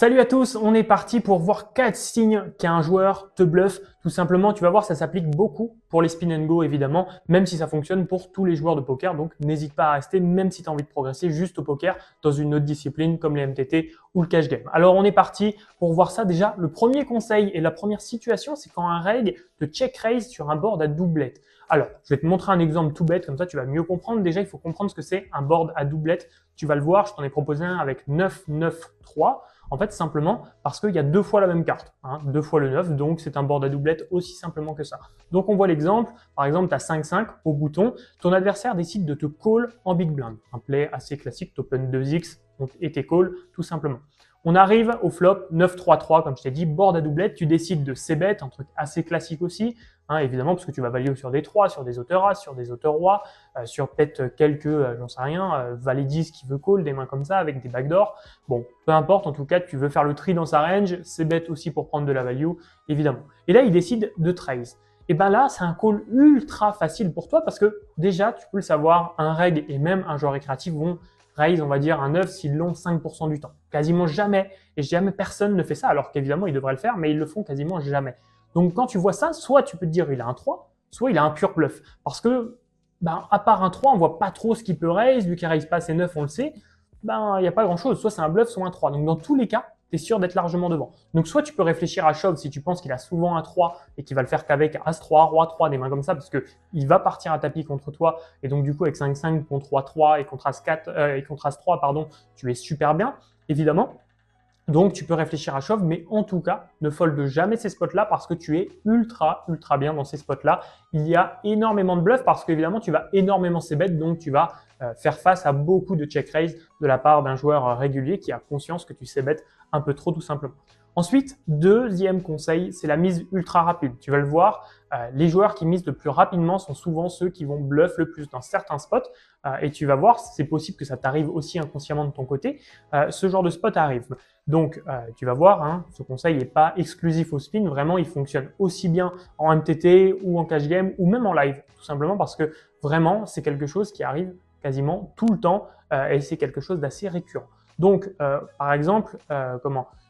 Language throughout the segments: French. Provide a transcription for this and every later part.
Salut à tous, on est parti pour voir 4 signes qu'un joueur te bluffe. Tout simplement, tu vas voir, ça s'applique beaucoup pour les spin and go évidemment, même si ça fonctionne pour tous les joueurs de poker. Donc n'hésite pas à rester, même si tu as envie de progresser juste au poker dans une autre discipline comme les MTT ou le cash game. Alors on est parti pour voir ça. Déjà, le premier conseil et la première situation, c'est quand un reg te check raise sur un board à doublette. Alors, je vais te montrer un exemple tout bête, comme ça tu vas mieux comprendre. Déjà, il faut comprendre ce que c'est un board à doublette. Tu vas le voir, je t'en ai proposé un avec 9, 9, 3. En fait, simplement parce qu'il y a deux fois la même carte, deux fois le 9, donc c'est un board à doublette aussi simplement que ça. Donc on voit l'exemple, par exemple, tu as 5-5 au bouton, ton adversaire décide de te call en big blind. Un play assez classique, t'open 2x et t'es call tout simplement. On arrive au flop 9-3-3, comme je t'ai dit, board à doublette, tu décides de c-bet, un truc assez classique aussi, évidemment, parce que tu vas value sur des 3, sur des auteurs As, sur des auteurs Roi, sur peut-être quelques, j'en sais rien, valet 10 qui veut call, des mains comme ça, avec des backdoors. Bon, peu importe, en tout cas, tu veux faire le tri dans sa range, c-bet aussi pour prendre de la value, évidemment. Et là, il décide de trace. Et ben là, c'est un call ultra facile pour toi parce que déjà, tu peux le savoir, un reg et même un joueur récréatif vont raise, on va dire, un 9 s'ils l'ont 5% du temps. Quasiment jamais. Et jamais personne ne fait ça, alors qu'évidemment, ils devraient le faire, mais ils le font quasiment jamais. Donc, quand tu vois ça, soit tu peux te dire il a un 3, soit il a un pur bluff. Parce que, à part un 3, on voit pas trop ce qu'il peut raise, vu qu'il raise pas ses 9, on le sait. Il n'y a pas grand chose. Soit c'est un bluff, soit un 3. Donc, dans tous les cas, tu es sûr d'être largement devant. Donc, soit tu peux réfléchir à shove si tu penses qu'il a souvent un 3 et qu'il va le faire qu'avec As-3, Roi-3, des mains comme ça, parce qu'il va partir à tapis contre toi. Et donc, du coup, avec 5-5 contre Roi-3 et contre As-4, et contre As-3, pardon, tu es super bien, évidemment. Donc, tu peux réfléchir à shove, mais en tout cas, ne fold jamais ces spots-là parce que tu es ultra bien dans ces spots-là. Il y a énormément de bluffs parce qu'évidemment, tu vas énormément c-bet, donc tu vas faire face à beaucoup de check raise de la part d'un joueur régulier qui a conscience que tu c-bet un peu trop tout simplement. Ensuite, deuxième conseil, c'est la mise ultra rapide. Tu vas le voir, les joueurs qui misent le plus rapidement sont souvent ceux qui vont bluff le plus dans certains spots. Et tu vas voir, c'est possible que ça t'arrive aussi inconsciemment de ton côté. Ce genre de spot arrive. Donc, tu vas voir, ce conseil n'est pas exclusif au spin. Vraiment, il fonctionne aussi bien en MTT ou en cash game ou même en live. Tout simplement parce que vraiment, c'est quelque chose qui arrive quasiment tout le temps et c'est quelque chose d'assez récurrent. Donc, par exemple,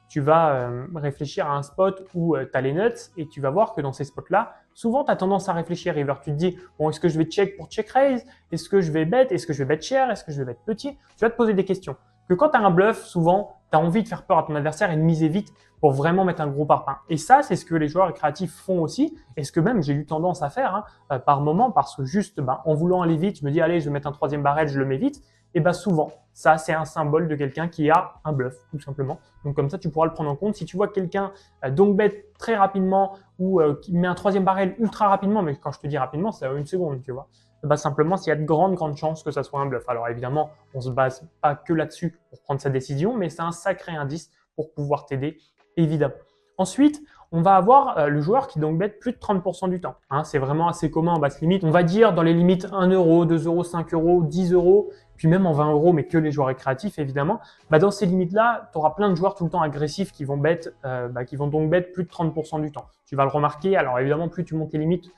tu vas réfléchir à un spot où tu as les nuts et tu vas voir que dans ces spots-là, souvent tu as tendance à réfléchir river. Tu te dis, bon, est-ce que je vais check pour check raise? Est-ce que je vais bet? Est-ce que je vais bet cher? Est-ce que je vais bet petit? Tu vas te poser des questions. Que quand tu as un bluff, souvent, tu as envie de faire peur à ton adversaire et de miser vite pour vraiment mettre un gros parpaing. Et ça, c'est ce que les joueurs créatifs font aussi et ce que même j'ai eu tendance à faire par moment parce que juste en voulant aller vite, je me dis, allez, je vais mettre un troisième barrel, je le mets vite. Et souvent, ça, c'est un symbole de quelqu'un qui a un bluff, tout simplement. Donc, comme ça, tu pourras le prendre en compte. Si tu vois quelqu'un donc bet très rapidement ou qui met un troisième barrel ultra rapidement, mais quand je te dis rapidement, c'est à une seconde, tu vois. Simplement, s'il y a de grandes chances que ça soit un bluff. Alors, évidemment, on se base pas que là-dessus pour prendre sa décision, mais c'est un sacré indice pour pouvoir t'aider, évidemment. Ensuite, on va avoir le joueur qui donc bet plus de 30% du temps. C'est vraiment assez commun en basse limite. On va dire dans les limites 1 euro, 2 euros, 5 euros, 10 euros, puis même en 20 euros, mais que les joueurs récréatifs évidemment. Dans ces limites-là, tu auras plein de joueurs tout le temps agressifs qui vont donc bet plus de 30% du temps. Tu vas le remarquer. Alors évidemment, plus tu montes les limites,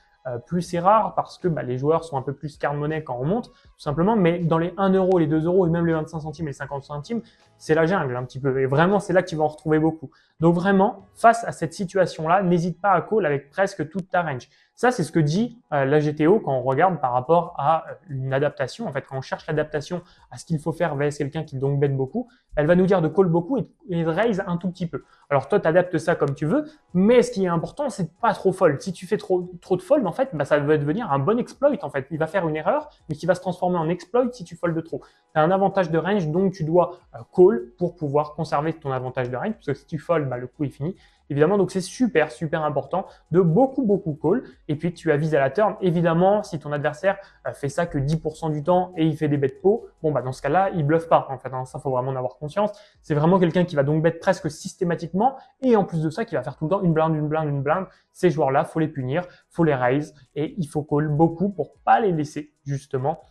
plus c'est rare parce que les joueurs sont un peu plus carte-monnaie quand on monte, tout simplement. Mais dans les 1 euro, les 2 euros et même les 25 centimes et les 50 centimes, c'est la jungle un petit peu. Et vraiment, c'est là que tu vas en retrouver beaucoup. Donc vraiment, face à cette situation-là, n'hésite pas à call avec presque toute ta range. Ça, c'est ce que dit la GTO quand on regarde par rapport à une adaptation. En fait, quand on cherche l'adaptation à ce qu'il faut faire vs quelqu'un qui donc bet beaucoup, elle va nous dire de call beaucoup et de raise un tout petit peu. Alors toi, tu adaptes ça comme tu veux, mais ce qui est important, c'est de pas trop fold. Si tu fais trop de fold, en fait, ça va devenir un bon exploit. En fait, il va faire une erreur, mais qui va se transformer en exploit si tu fold trop. Tu as un avantage de range, donc tu dois call pour pouvoir conserver ton avantage de range, parce que si tu fold, le coup est fini. Évidemment, donc c'est super important de beaucoup call. Et puis, tu avises à la turn. Évidemment, si ton adversaire fait ça que 10% du temps et il fait des bêtes pot, dans ce cas-là, il bluffe pas. En fait, ça, faut vraiment en avoir conscience. C'est vraiment quelqu'un qui va donc bet presque systématiquement et en plus de ça, qui va faire tout le temps une blinde. Ces joueurs-là, faut les punir, faut les raise et il faut call beaucoup pour pas les laisser justement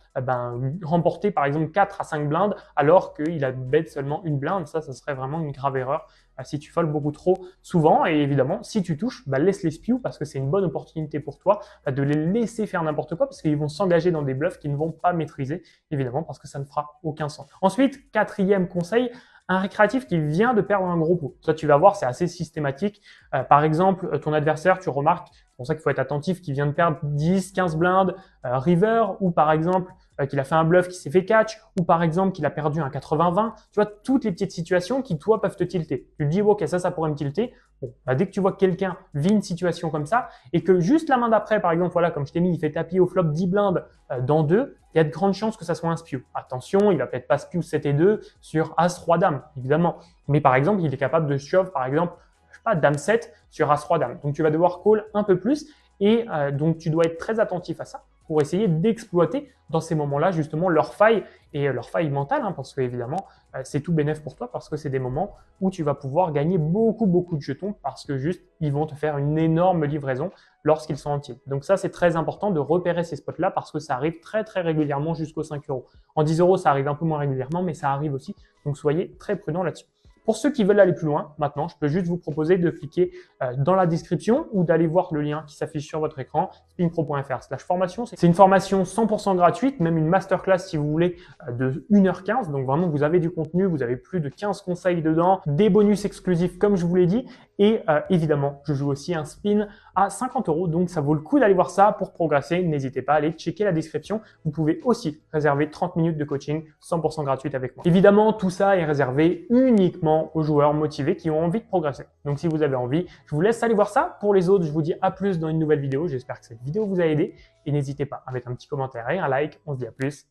remporter par exemple 4 à 5 blindes alors qu'il a bet seulement une blinde. Ça serait vraiment une grave erreur si tu fold beaucoup trop souvent. Et évidemment, si tu touches, laisse les spew parce que c'est une bonne opportunité pour toi de les laisser faire n'importe quoi parce qu'ils vont s'engager dans des bluffs qu'ils ne vont pas maîtriser, évidemment, parce que ça ne fera aucun sens. Ensuite, quatrième conseil, Un récréatif qui vient de perdre un gros pot. Ça, tu vas voir, c'est assez systématique. Par exemple, ton adversaire, tu remarques, c'est pour ça qu'il faut être attentif, qu'il vient de perdre 10, 15 blindes river, ou par exemple, qu'il a fait un bluff qui s'est fait catch, ou par exemple, qu'il a perdu un 80-20. Tu vois, toutes les petites situations qui, toi, peuvent te tilter. Tu te dis, ok, ça pourrait me tilter. Bon, bah, dès que tu vois que quelqu'un vit une situation comme ça, et que juste la main d'après, par exemple, voilà, comme je t'ai mis, il fait tapis au flop 10 blindes dans 2, il y a de grandes chances que ça soit un spew. Attention, il va peut-être pas spew 7 et 2 sur As, Roi, Dame, évidemment. Mais par exemple, il est capable de shove, par exemple, je sais pas, Dame 7 sur As, Roi, Dame. Donc tu vas devoir call un peu plus et donc tu dois être très attentif à ça pour essayer d'exploiter dans ces moments-là justement leur faille et leur faille mentale, hein, parce que évidemment c'est tout bénéf pour toi parce que c'est des moments où tu vas pouvoir gagner beaucoup de jetons parce que juste ils vont te faire une énorme livraison lorsqu'ils sont entiers. Donc ça c'est très important de repérer ces spots-là parce que ça arrive très régulièrement jusqu'aux 5 euros. En 10 euros ça arrive un peu moins régulièrement mais ça arrive aussi, donc soyez très prudents là-dessus. Pour ceux qui veulent aller plus loin, maintenant, je peux juste vous proposer de cliquer dans la description ou d'aller voir le lien qui s'affiche sur votre écran, spinpro.fr/formation. C'est une formation 100% gratuite, même une masterclass si vous voulez de 1h15. Donc vraiment, vous avez du contenu, vous avez plus de 15 conseils dedans, des bonus exclusifs comme je vous l'ai dit. Et évidemment, je joue aussi un spin à 50 euros. Donc ça vaut le coup d'aller voir ça pour progresser. N'hésitez pas à aller checker la description. Vous pouvez aussi réserver 30 minutes de coaching 100% gratuite avec moi. Évidemment, tout ça est réservé uniquement aux joueurs motivés qui ont envie de progresser. Donc si vous avez envie, je vous laisse aller voir ça. Pour les autres, je vous dis à plus dans une nouvelle vidéo. J'espère que cette vidéo vous a aidé et n'hésitez pas à mettre un petit commentaire et un like. On se dit à plus.